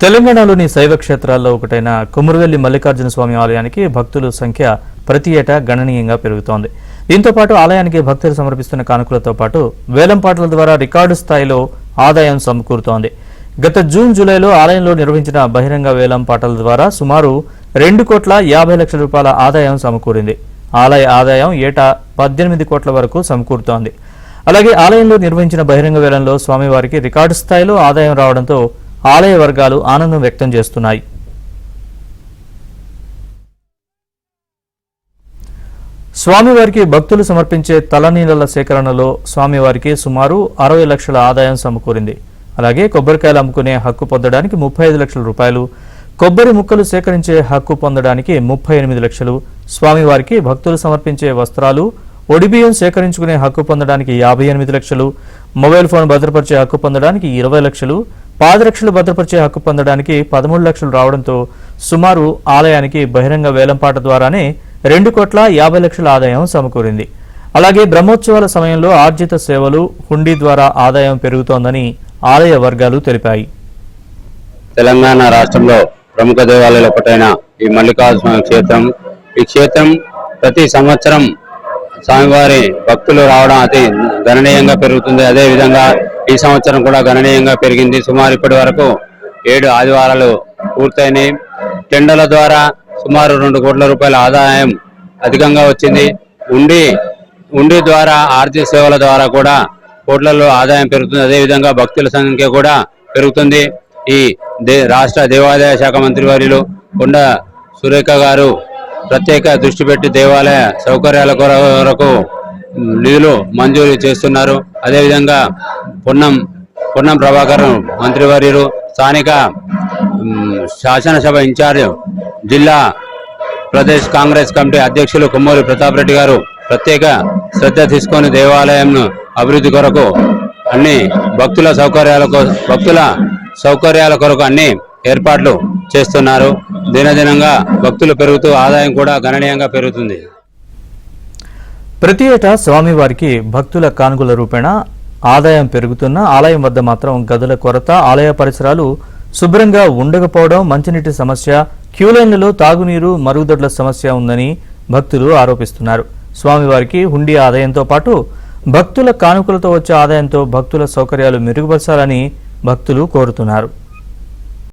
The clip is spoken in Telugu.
తెలంగాణలోని శైవ క్షేత్రాల్లో ఒకటైన కుమురువెల్లి మల్లికార్జున స్వామి ఆలయానికి భక్తుల సంఖ్య ప్రతి ఏటా గణనీయంగా పెరుగుతోంది. దీంతో పాటు ఆలయానికి భక్తులు సమర్పిస్తున్న కానుకలతో పాటు వేలంపాటల ద్వారా రికార్డు స్థాయిలో ఆదాయం సమకూరుతోంది. గత జూన్ జూలైలో ఆలయంలో నిర్వహించిన బహిరంగ వేలంపాటల ద్వారా సుమారు 2,50,00,000 రూపాయల ఆదాయం సమకూరింది. ఆలయ ఆదాయం ఏటా 18 కోట్ల వరకు సమకూరుతోంది. అలాగే ఆలయంలో నిర్వహించిన బహిరంగ వేలంలో స్వామివారికి రికార్డు స్థాయిలో ఆదాయం రావడంతో ఆలయ వర్గాలు ఆనందం వ్యక్తం చేస్తున్నాయి. స్వామివారికి భక్తులు సమర్పించే తలనీళ్ల సేకరణలో స్వామివారికి సుమారు 60 లక్షల ఆదాయం సమకూరింది. అలాగే కొబ్బరికాయలు అమ్ముకునే హక్కు పొందడానికి 35 లక్షల రూపాయలు, కొబ్బరి ముక్కలు సేకరించే హక్కు పొందడానికి 38 లక్షలు, స్వామివారికి భక్తులు సమర్పించే వస్త్రాలు, ఒడిబియ్యం సేకరించుకునే హక్కు పొందడానికి 58 లక్షలు, మొబైల్ ఫోన్ భద్రపరిచే హక్కు పొందడానికి 20 లక్షలు, పాదరక్షలు భద్రపరిచే హక్కు పొందడానికి 13 లక్షలు రావడంతో సుమారు ఆలయానికి బహిరంగ వేలంపాట ద్వారానే 2,50,00,000 ఆదాయం సమకూరింది. అలాగే బ్రహ్మోత్సవాల సమయంలో ఆర్జిత సేవలు, హుండీ ద్వారా ఆదాయం పెరుగుతోందని ఆలయ వర్గాలు తెలిపాయి. తెలంగాణ రాష్ట్రంలో ప్రముఖ దేవాలయాలు ఒకటైన ఈ మల్లికార్జున క్షేత్రం, ఈ క్షేత్రం ప్రతి సంవత్సరం స్వామివారి భక్తులు రావడం అతి గణనీయంగా పెరుగుతుంది. అదేవిధంగా ఈ సంవత్సరం కూడా గణనీయంగా పెరిగింది. సుమారు ఇప్పటి వరకు 7 ఆదివారాలు పూర్తయినాయి. టెండర్ల ద్వారా సుమారు 2 కోట్ల రూపాయల ఆదాయం అధికంగా వచ్చింది. ఉండి ద్వారా ఆర్థిక సేవల ద్వారా కూడా కోట్లలో ఆదాయం పెరుగుతుంది. అదేవిధంగా భక్తుల సంఖ్య కూడా పెరుగుతుంది. ఈ రాష్ట్ర దేవాదాయ శాఖ మంత్రివర్యులు కొండ సురేఖ గారు ప్రత్యేక దృష్టి పెట్టి దేవాలయ సౌకర్యాల కొరకు నిధులు మంజూరు చేస్తున్నారు. అదేవిధంగా పొన్నం ప్రభాకర్ మంత్రివర్యులు, స్థానిక శాసనసభ ఇన్ఛార్జ్ జిల్లా ప్రదేశ్ కాంగ్రెస్ కమిటీ అధ్యక్షులు కొమ్మూరి ప్రతాప్ రెడ్డి గారు ప్రత్యేక శ్రద్ధ తీసుకొని దేవాలయంను అభివృద్ధి కొరకు అన్ని భక్తుల సౌకర్యాల కొరకు అన్ని ఏర్పాట్లు చేస్తున్నారు. దినదినంగా భక్తులు పెరుగుతూ ఆదాయం కూడా గణనీయంగా పెరుగుతుంది. ప్రతి ఏటా స్వామివారికి భక్తుల కానుకల రూపేణ ఆదాయం పెరుగుతున్న ఆలయం వద్ద మాత్రం గదుల కొరత, ఆలయ పరిసరాలు శుభ్రంగా ఉండకపోవడం, మంచినీటి సమస్య, క్యూలైన్లలో తాగునీరు, మరుగుదొడ్ల సమస్య ఉందని భక్తులు ఆరోపిస్తున్నారు. స్వామివారికి హుండీ ఆదాయంతో పాటు భక్తుల కానుకలతో వచ్చే ఆదాయంతో భక్తుల సౌకర్యాలు మెరుగుపరచాలని భక్తులు కోరుతున్నారు.